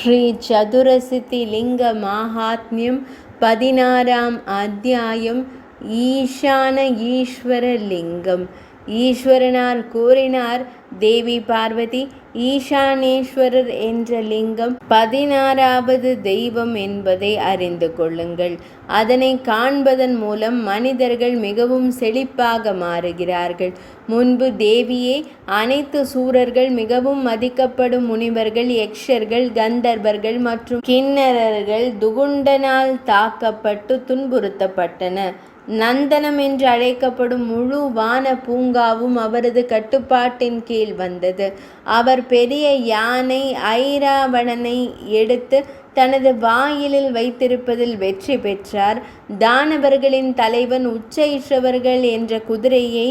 ஸ்ரீ சதுரசித்தி லிங்க மாஹாத்மியம் 16ஆம் அத்தியாயம். ஈசான ஈஸ்வர லிங்கம். ஈஸ்வரனார் கூறினார், தேவி பார்வதி, ஈசானேஸ்வரர் என்ற லிங்கம் 16வது தெய்வம் என்பதை அறிந்து கொள்ளுங்கள். அதனை காண்பதன் மூலம் மனிதர்கள் மிகவும் செழிப்பாக மாறுகிறார்கள். முன்பு தேவியே அனைத்து சூரர்கள், மிகவும் மதிக்கப்படும் முனிவர்கள், யக்ஷர்கள், கந்தர்வர்கள் மற்றும் கிண்ணறர்கள் துகுண்டனால் தாக்கப்பட்டு துன்புறுத்தப்பட்டன. நந்தனம் என்று அழைக்கப்படும் முழு வான பூங்காவும் அவரது கட்டுப்பாட்டின் கீழ் வந்தது. அவர் பெரிய யானை ஐராவணனை எடுத்து தனது வாயிலில் வைத்திருப்பதில் வெற்றி பெற்றார். தானவர்களின் தலைவன் உச்சைற்றவர்கள் என்ற குதிரையை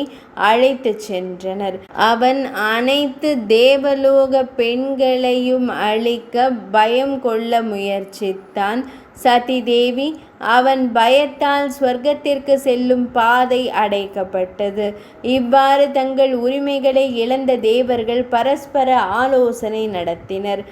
அழைத்து சென்றனர். அவன் அனைத்து தேவலோக பெண்களையும் அழிக்க பயம் கொள்ள முயற்சித்தான். சதி தேவி, அவன் பயத்தால் ஸ்வர்க்கத்திற்கு செல்லும் பாதை அடைக்கப்பட்டது. இவ்வாறு தங்கள் உரிமைகளை இழந்த தேவர்கள் பரஸ்பர ஆலோசனை நடத்தினர்.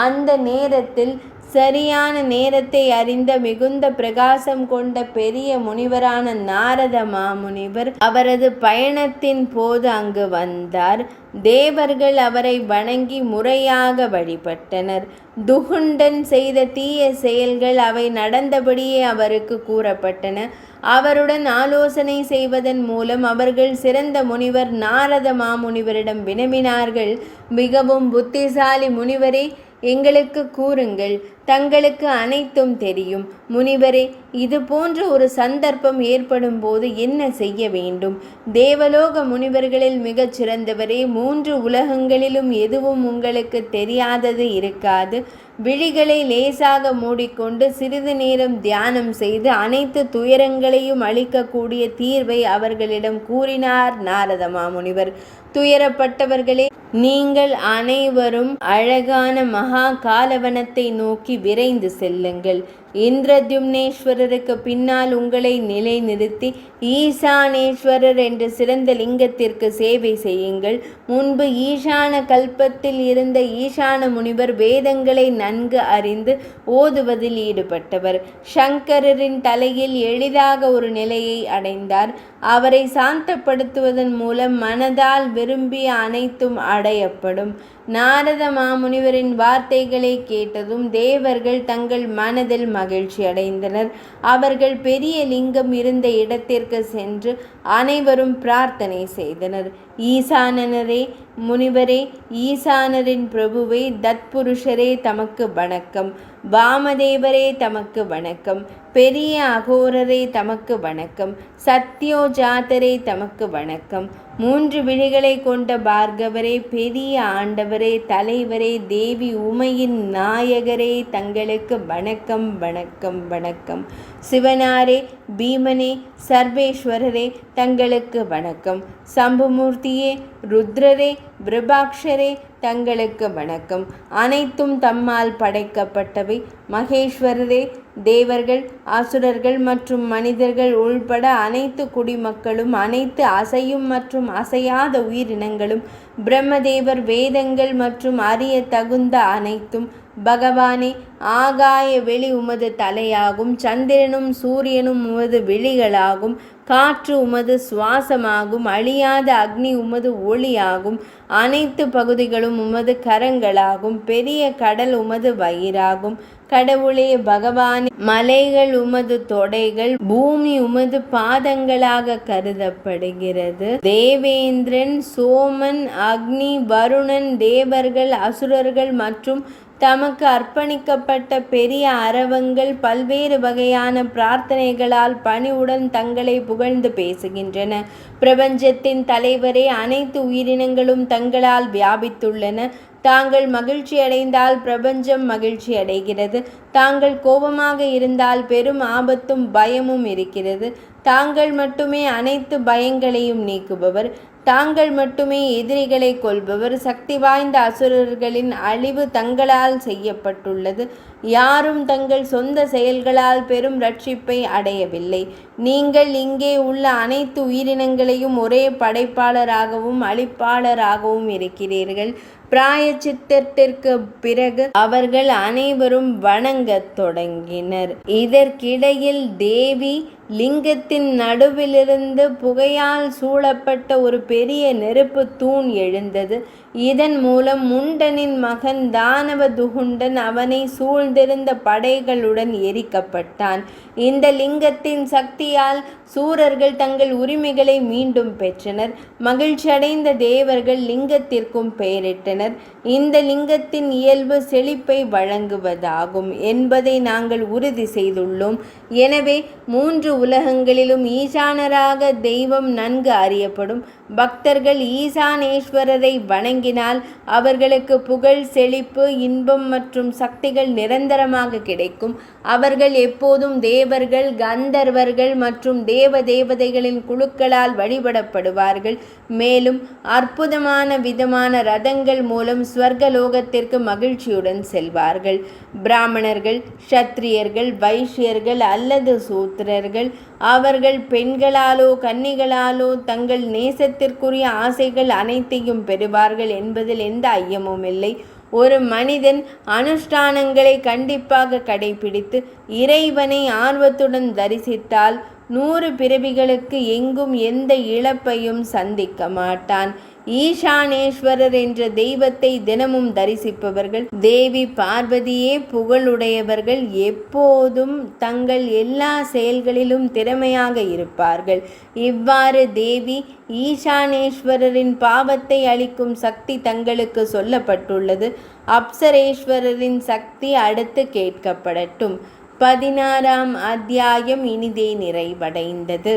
அந்த நேரத்தில் சரியான நேரத்தை அறிந்த மிகுந்த பிரகாசம் கொண்ட பெரிய முனிவரான நாரத மாமுனிவர் அவரது பயணத்தின் போது அங்கு வந்தார். தேவர்கள் அவரை வணங்கி முறையாக வழிபட்டனர். துகுண்டன் செய்த தீய செயல்கள் அவை நடந்தபடியே அவருக்கு கூறப்பட்டன. அவருடன் ஆலோசனை செய்வதன் மூலம் அவர்கள் சிறந்த முனிவர் நாரத மாமுனிவரிடம் வினவினார்கள். மிகவும் புத்திசாலி முனிவரே, எங்களுக்கு கூறுங்கள், தங்களுக்கு அனைத்தும் தெரியும். முனிவரே, இது போன்ற ஒரு சந்தர்ப்பம் ஏற்படும் போது என்ன செய்ய வேண்டும்? தேவலோக முனிவர்களில் மிகச் சிறந்தவரே, 3 உலகங்களிலும் எதுவும் உங்களுக்கு தெரியாதது இருக்காது. விழிகளை லேசாக மூடிக்கொண்டு சிறிது நேரம் தியானம் செய்து அனைத்து துயரங்களையும் அளிக்கக்கூடிய தீர்வை அவர்களிடம் கூறினார் நாரத மாமுனிவர். துயரப்பட்டவர்களே, நீங்கள் அனைவரும் அழகான மகா காலவனத்தை நோக்கி விரைந்து செல்லுங்கள். இந்திரத்யும்னேஸ்வரருக்கு பின்னால் உங்களை நிலைநிறுத்தி ஈசானேஸ்வரர் என்ற சிறந்த லிங்கத்திற்கு சேவை செய்யுங்கள். முன்பு ஈசான கல்பத்தில் இருந்த ஈசான முனிவர் வேதங்களை நன்கு அறிந்து ஓதுவதில் ஈடுபட்டவர். சங்கரரின் தலையில் எளிதாக ஒரு நிலையை அடைந்தார். அவரை சாந்தப்படுத்துவதன் மூலம் மனதால் விரும்பிய அனைத்தும் அடையப்படும். நாரத மாமுனிவரின் வார்த்தைகளை கேட்டதும் தேவர்கள் தங்கள் மனதில் மகிழ்ச்சி அடைந்தனர். அவர்கள் பெரிய லிங்கம் இருந்த இடத்திற்கு சென்று அனைவரும் பிரார்த்தனை செய்தனர். ஈசானனரே, முனிவரே, ஈசானரின் பிரபுவே, தத்புருஷரே, தமக்கு வணக்கம். வாமதேவரே, தமக்கு வணக்கம். பெரிய அகோரரே, தமக்கு வணக்கம். சத்யோஜாதரே, தமக்கு வணக்கம். 3 விழிகளை கொண்ட பார்கவரே, பெரிய ஆண்டவரே, தலைவரே, தேவி உமையின் நாயகரே, தங்களுக்கு வணக்கம் வணக்கம் வணக்கம். சிவனாரே, பீமனே, சர்வேஸ்வரரே, தங்களுக்கு வணக்கம். சம்புமூர்த்தியே, ருத்ரரே, விருபாக்ஷரே, தங்களுக்கு வணக்கம். அனைத்தும் தம்மால் படைக்கப்பட்டவை. மகேஸ்வரரே, தேவர்கள், அசுரர்கள் மற்றும் மனிதர்கள் உள்பட அனைத்து குடிமக்களும், அனைத்து அசையும் மற்றும் அசையாத உயிரினங்களும், பிரம்மதேவர், வேதங்கள் மற்றும் அறிய தகுந்த அனைத்தும். பகவானே, ஆகாய வெளி உமது தலையாகும். சந்திரனும் சூரியனும் உமது விழிகளாகும். காற்று உமது சுவாசமாகும். அழியாத அக்னி உமது ஒளியாகும். அனைத்து பகுதிகளும் உமது கரங்களாகும். பெரிய கடல் உமது வயிறாகும். கடவுளே பகவானே, மலைகள் உமது தொடைகள், பூமி உமது பாதங்களாக கருதப்படுகிறது. தேவேந்திரன், சோமன், அக்னி, வருணன், தேவர்கள், அசுரர்கள் மற்றும் தமக்கு அர்ப்பணிக்கப்பட்ட பெரிய அரவங்கள் பல்வேறு வகையான பிரார்த்தனைகளால் பணிவுடன் தங்களை புகழ்ந்து பேசுகின்றன. பிரபஞ்சத்தின் தலைவரே, அனைத்து உயிரினங்களும் தங்களால் வியாபித்துள்ளன. தாங்கள் மகிழ்ச்சி அடைந்தால் பிரபஞ்சம் மகிழ்ச்சி அடைகிறது. தாங்கள் கோபமாக இருந்தால் பெரும் ஆபத்தும் பயமும் இருக்கிறது. தாங்கள் மட்டுமே அனைத்து பயங்களையும் நீக்குபவர். தாங்கள் மட்டுமே எதிரிகளை கொல்பவர். சக்தி வாய்ந்த அசுரர்களின் அழிவு தங்களால் செய்யப்பட்டுள்ளது. யாரும் தங்கள் சொந்த செயல்களால் பெரும் ரட்சிப்பை அடையவில்லை. நீங்கள் இங்கே உள்ள அனைத்து உயிரினங்களையும் ஒரே படைப்பாளராகவும் அழிப்பாளராகவும் இருக்கிறீர்கள். பிராயச்சித்தத்திற்கு பிறகு அவர்கள் அனைவரும் வணங்கத் தொடங்கினர். இதற்கிடையில் தேவி லிங்கத்தின் நடுவிலிருந்து புகையால் சூழப்பட்ட ஒரு பெரிய நெருப்பு தூண் எழுந்தது. இதன் மூலம் முண்டனின் மகன் தானவ துகுண்டன் அவனை சூழ்ந்திருந்த படைகளுடன் எரிக்கப்பட்டான். இந்த லிங்கத்தின் சக்தியால் சூரர்கள் தங்கள் உரிமைகளை மீண்டும் பெற்றனர். மகிழ்ச்சியடைந்த தேவர்கள் லிங்கத்திற்கும் பெயரிட்டனர். இந்த லிங்கத்தின் இயல்பு செழிப்பை வழங்குவதாகும் என்பதை நாங்கள் உறுதி செய்துள்ளோம். எனவே 3 உலகங்களிலும் ஈசானராக தெய்வம் நன்கு அறியப்படும். பக்தர்கள் ஈசானேஸ்வரரை வணங்கினால் அவர்களுக்கு புகழ், செழிப்பு, இன்பம் மற்றும் சக்திகள் நிரந்தரமாக கிடைக்கும். அவர்கள் எப்போதும் தேவர்கள், கந்தர்வர்கள் மற்றும் தேவதைகளின் குழுக்களால் வழிபடப்படுவார்கள். மேலும் அற்புதமான விதமான ரதங்கள் மூலம் ஸ்வர்கலோகத்திற்கு மகிழ்ச்சியுடன் செல்வார்கள். பிராமணர்கள், க்ஷத்திரியர்கள், வைஷ்யர்கள் அல்லது சூத்திரர்கள் அவர்கள் பெண்களாலோ கன்னிகளாலோ தங்கள் நேசத்திற்குரிய ஆசைகள் அனைத்தையும் பெறுவார்கள் என்பதில் எந்த ஐயமும் இல்லை. ஒரு மனிதன் அனுஷ்டானங்களை கண்டிப்பாக கடைபிடித்து இறைவனை ஆர்வத்துடன் தரிசித்தால் 100 பிறவிகளுக்கு எங்கும் எந்த இழப்பையும் சந்திக்க மாட்டான். ஈசானேஸ்வரர் என்ற தெய்வத்தை தினமும் தரிசிப்பவர்கள் தேவி பார்வதியே புகழுடையவர்கள். எப்போதும் தங்கள் எல்லா செயல்களிலும் திறமையாக இருப்பார்கள். இவ்வாறு தேவி ஈசானேஸ்வரரின் பாவத்தை அளிக்கும் சக்தி தங்களுக்கு சொல்லப்பட்டுள்ளது. அப்சரேஸ்வரரின் சக்தி அடுத்து கேட்கப்படட்டும். 16ஆம் அத்தியாயம் இனிதே நிறைவடைந்தது.